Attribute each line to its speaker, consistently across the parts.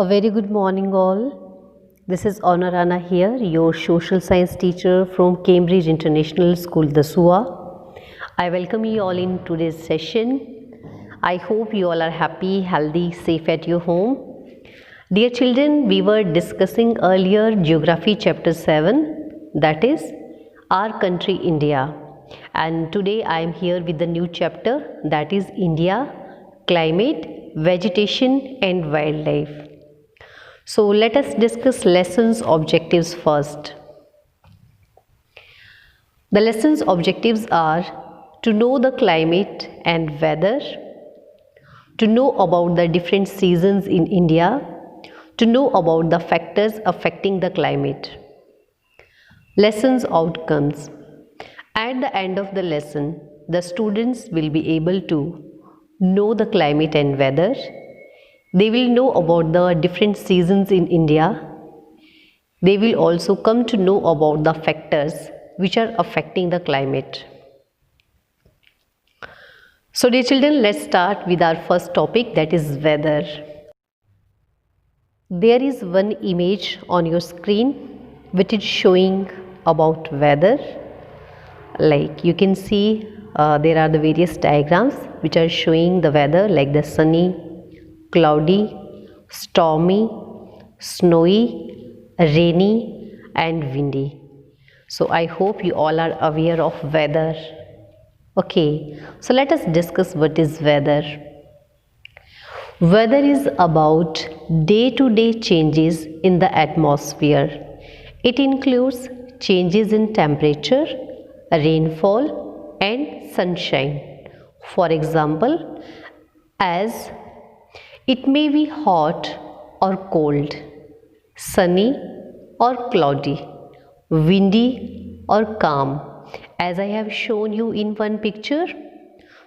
Speaker 1: A very good morning, all. This is Honorana here, your social science teacher from Cambridge International School, Dasua. I welcome you all in today's session. I hope you all are happy, healthy, safe at your home. Dear children, we were discussing earlier Geography Chapter 7, that is our country India. And today I am here with the new chapter, that is India, Climate, Vegetation and Wildlife. So let us discuss lessons objectives first. The lessons objectives are to know the climate and weather, to know about the different seasons in India, to know about the factors affecting the climate. Lessons outcomes. At the end of the lesson, the students will be able to know the climate and weather. They will know about the different seasons in India. They will also come to know about the factors which are affecting the climate. So dear children, let's start with our first topic, that is weather. There is one image on your screen which is showing about weather. Like you can see there are the various diagrams which are showing the weather, like the sunny, cloudy, stormy, snowy, rainy and windy. So I hope you all are aware of weather. Okay, so let us discuss what is weather. Weather is about day-to-day changes in the atmosphere. It includes changes in temperature, rainfall and sunshine. For example, as it may be hot or cold, sunny or cloudy, windy or calm, as I have shown you in one picture.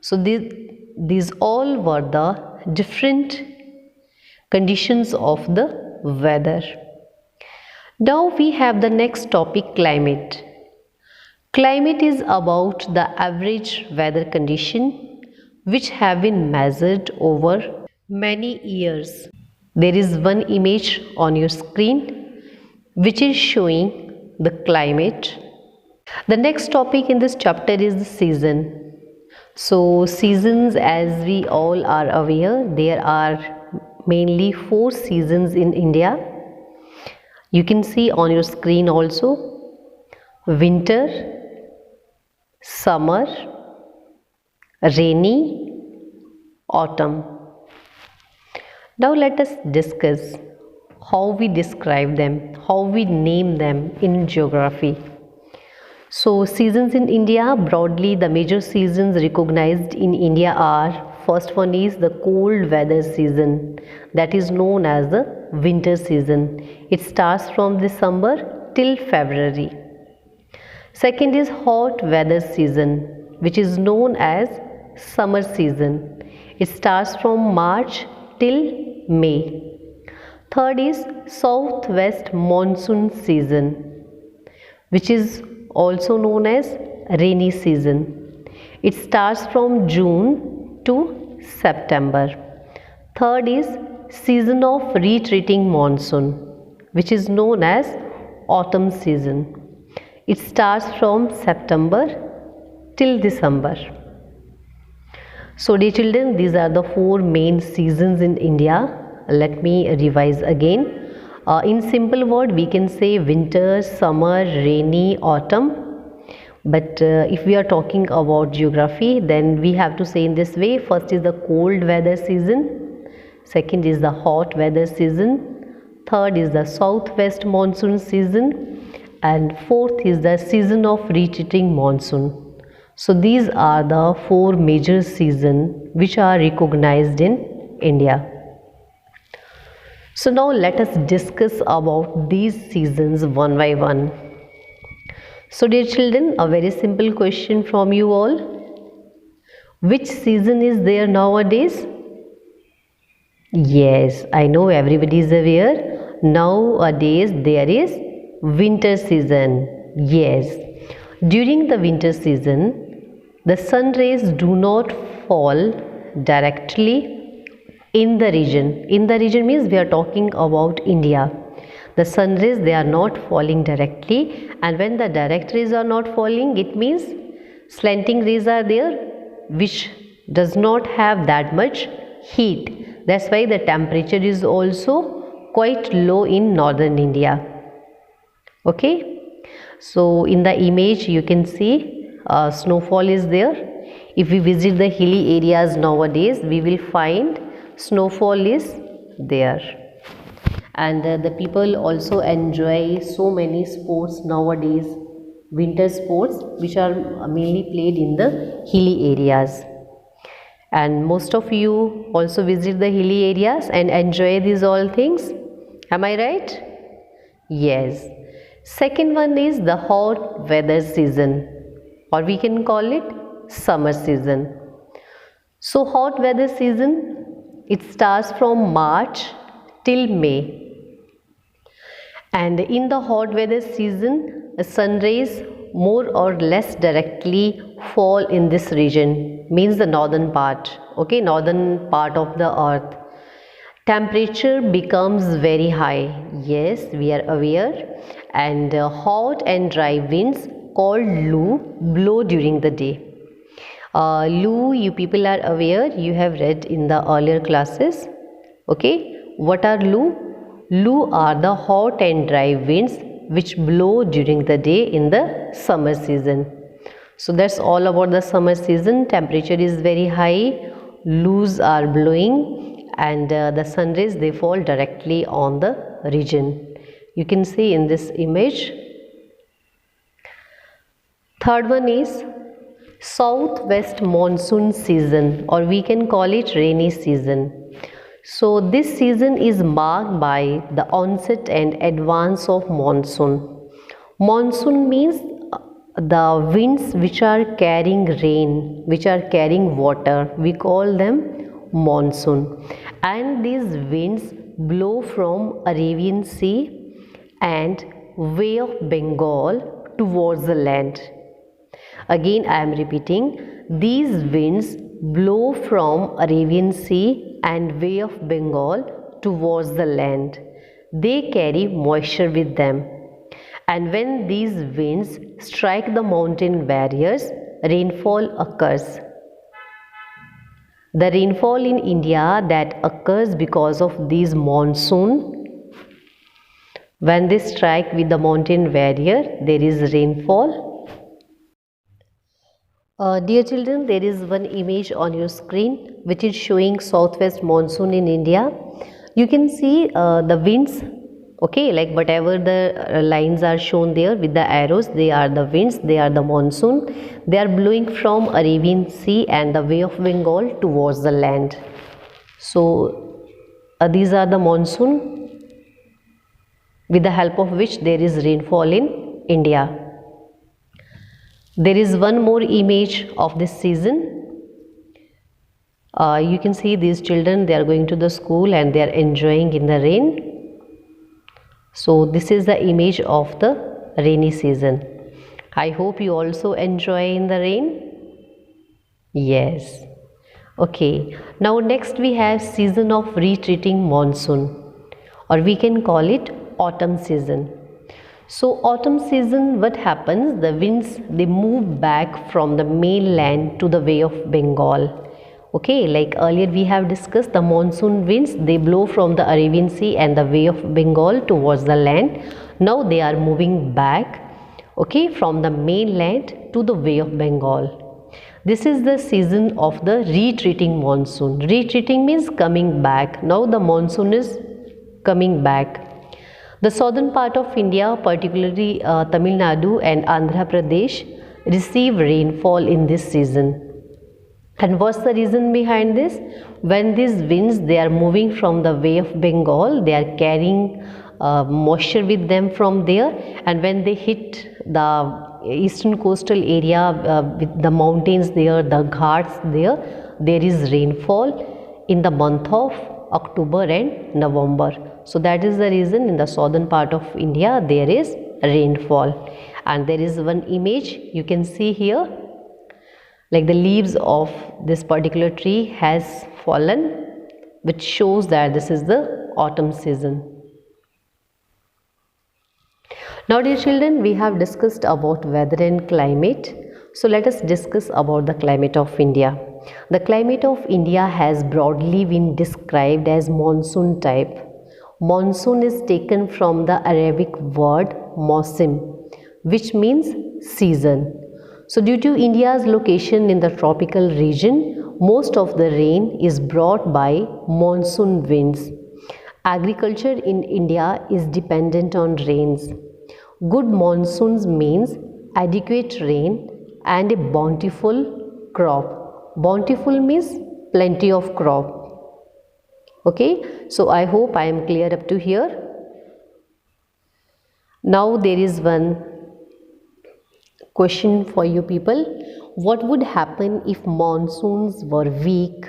Speaker 1: So these all were the different conditions of the weather. Now we have the next topic, climate. Climate is about the average weather condition which have been measured over many years. There is one image on your screen which is showing the climate. The next topic in this chapter is the season. So seasons, as we all are aware, there are mainly 4 seasons in India. You can see on your screen also: winter, summer, rainy, autumn. Now let us discuss how we describe them, how we name them in geography. So seasons in India, broadly the major seasons recognized in India are: first one is the cold weather season, that is known as the winter season. It starts from December till February. Second is hot weather season, which is known as summer season. It starts from March till May. Third is southwest monsoon season, which is also known as rainy season. It starts from June to September. Third is season of retreating monsoon, which is known as autumn season. It starts from September till December. So dear children, these are the 4 main seasons in India. Let me revise again. In simple word, we can say winter, summer, rainy, autumn. But if we are talking about geography, then we have to say in this way: first is the cold weather season, second is the hot weather season, third is the southwest monsoon season, and fourth is the season of retreating monsoon. So these are the 4 major seasons which are recognized in India. So now let us discuss about these seasons one by one. So dear children, a very simple question from you all: which season is there nowadays? Yes, I know everybody is aware. Nowadays there is winter season. Yes, during the winter season, the sun rays do not fall directly In the region means we are talking about India. The sun rays, they are not falling directly, and when the direct rays are not falling, it means slanting rays are there, which does not have that much heat. That's why the temperature is also quite low in northern India. Okay, so in the image you can see snowfall is there. If we visit the hilly areas nowadays, we will find snowfall is there. And the people also enjoy so many sports nowadays, winter sports, which are mainly played in the hilly areas. And most of you also visit the hilly areas and enjoy these all things. Am I right? Yes. Second one is the hot weather season, or we can call it summer season. So hot weather season, it starts from March till May. And in the hot weather season, the sun rays more or less directly fall in this region, means the northern part, okay, northern part of the earth. Temperature becomes very high, yes, we are aware, and hot and dry winds called Lu blow during the day. Lu, you people are aware, you have read in the earlier classes. Okay, what are Lu? Lu are the hot and dry winds which blow during the day in the summer season. So that's all about the summer season. Temperature is very high, Lus are blowing, and the sun rays, they fall directly on the region. You can see in this image. Third one is southwest monsoon season, or we can call it rainy season. So this season is marked by the onset and advance of monsoon. Monsoon means the winds which are carrying rain, which are carrying water, we call them monsoon. And these winds blow from Arabian Sea and Bay of Bengal towards the land. Again I am repeating, these winds blow from Arabian Sea and Bay of Bengal towards the land. They carry moisture with them. And when these winds strike the mountain barriers, rainfall occurs. The rainfall in India that occurs because of these monsoon, when they strike with the mountain barrier, there is rainfall. Dear children, there is one image on your screen which is showing southwest monsoon in India. You can see the winds, okay, like whatever the lines are shown there with the arrows, they are the winds, they are the monsoon. They are blowing from Arabian Sea and the Bay of Bengal towards the land. So these are the monsoon with the help of which there is rainfall in India. There is one more image of this season. You can see these children, they are going to the school and they are enjoying in the rain. So this is the image of the rainy season. I hope you also enjoy in the rain. Yes. Okay. Now next we have season of retreating monsoon, or we can call it autumn season. So autumn season, what happens? The winds, they move back from the mainland to the Bay of Bengal. Okay, like earlier we have discussed, the monsoon winds, they blow from the Arabian Sea and the Bay of Bengal towards the land. Now they are moving back, okay, from the mainland to the Bay of Bengal. This is the season of the retreating monsoon. Retreating means coming back. Now the monsoon is coming back. The southern part of India, particularly Tamil Nadu and Andhra Pradesh, receive rainfall in this season. And what's the reason behind this? When these winds, they are moving from the Bay of Bengal, they are carrying moisture with them from there, and when they hit the eastern coastal area with the mountains there, the ghats there is rainfall in the month of October and November. So that is the reason in the southern part of India there is rainfall. And there is one image you can see here, like the leaves of this particular tree has fallen which shows that this is the autumn season. Now dear children, we have discussed about weather and climate. So let us discuss about the climate of India. The climate of India has broadly been described as monsoon type. Monsoon is taken from the Arabic word mausim, which means season. So due to India's location in the tropical region, most of the rain is brought by monsoon winds. Agriculture in India is dependent on rains. Good monsoons means adequate rain and a bountiful crop. Bountiful means plenty of crop. Okay, so I hope I am clear up to here. Now there is one question for you people. What would happen if monsoons were weak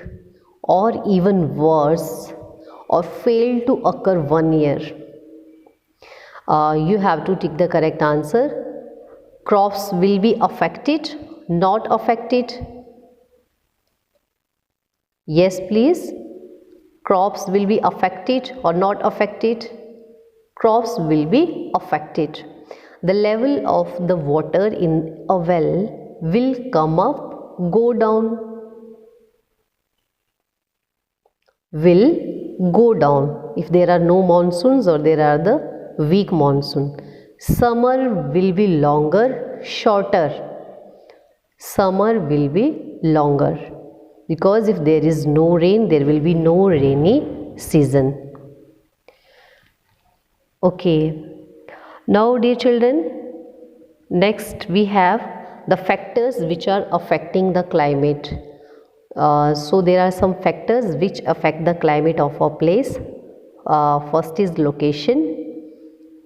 Speaker 1: or even worse or failed to occur one year? You have to tick the correct answer. Crops will be affected, not affected. Yes, please. Crops will be affected or not affected? Crops will be affected. The level of the water in a well will come up, go down. Will go down if there are no monsoons or there are the weak monsoon. Summer will be longer, shorter. Summer will be longer because if there is no rain, there will be no rainy season. Okay. Now dear children, next we have the factors which are affecting the climate. So there are some factors which affect the climate of a place. First is location.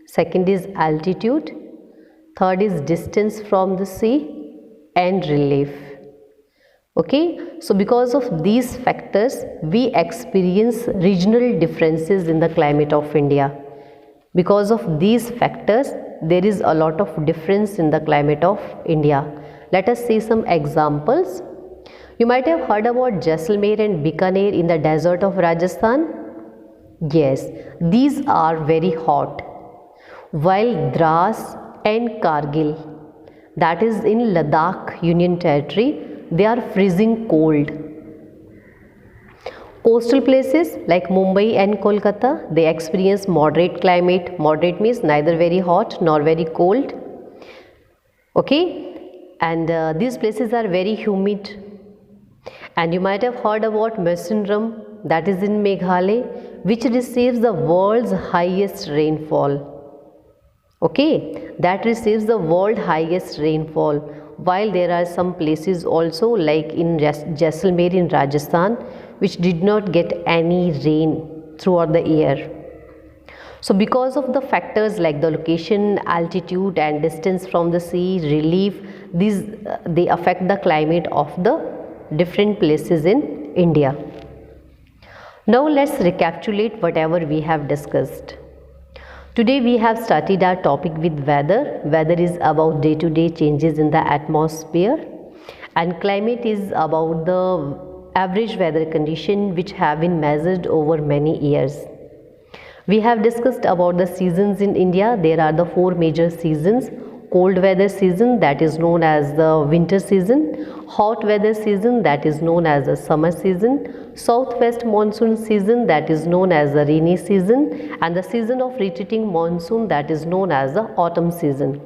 Speaker 1: Second is altitude, third is distance from the sea and relief. Okay, so because of these factors, we experience regional differences in the climate of India. Because of these factors, there is a lot of difference in the climate of India. Let us see some examples. You might have heard about Jaisalmer and Bikaner in the desert of Rajasthan. Yes, these are very hot. While Dras and Kargil, that is in Ladakh Union Territory, they are freezing cold. Coastal places like Mumbai and Kolkata, they experience moderate climate. Moderate means neither very hot nor very cold. Okay, and these places are very humid. And you might have heard about Mawsynram, that is in Meghalaya, which receives the world's highest rainfall. Okay, that receives the world highest rainfall, while there are some places also like in Jaisalmer in Rajasthan which did not get any rain throughout the year. So because of the factors like the location, altitude and distance from the sea, relief, these they affect the climate of the different places in India. Now let's recapitulate whatever we have discussed. Today we have started our topic with weather. Weather is about day-to-day changes in the atmosphere, and climate is about the average weather condition which have been measured over many years. We have discussed about the seasons in India. There are the four major seasons. Cold weather season, that is known as the winter season. Hot weather season, that is known as the summer season. Southwest monsoon season, that is known as the rainy season, and the season of retreating monsoon, that is known as the autumn season.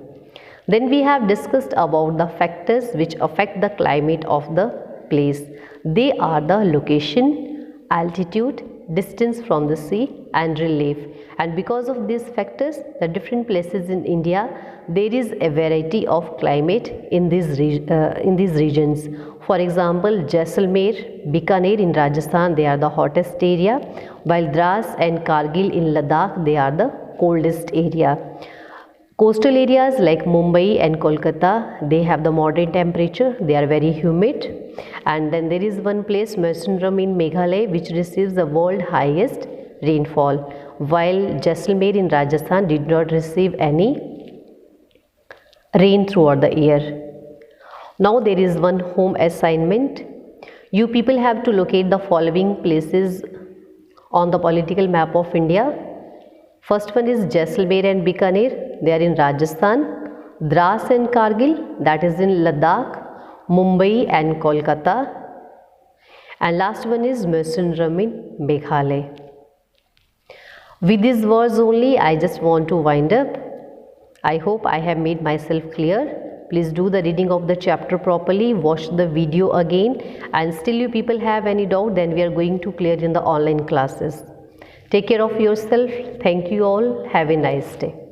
Speaker 1: Then we have discussed about the factors which affect the climate of the place. They are the location, altitude, distance from the sea and relief. And because of these factors, the different places in India, there is a variety of climate in these regions. For example, Jaisalmer, Bikaner in Rajasthan, they are the hottest area, while Dras and Kargil in Ladakh, they are the coldest area. Coastal areas like Mumbai and Kolkata, they have the moderate temperature, they are very humid. And then there is one place, Mawsynram in Meghalaya, which receives the world highest rainfall, while Jaisalmer in Rajasthan did not receive any rain throughout the year. Now there is one home assignment. You people have to locate the following places on the political map of India. First one is Jaisalmer and Bikaner, they are in Rajasthan. Dras and Kargil, that is in Ladakh. Mumbai and Kolkata. And last one is Mawsynram in Meghalaya. With these words only, I just want to wind up. I hope I have made myself clear. Please do the reading of the chapter properly, watch the video again, and still you people have any doubt, then we are going to clear in the online classes. Take care of yourself. Thank you all. Have a nice day.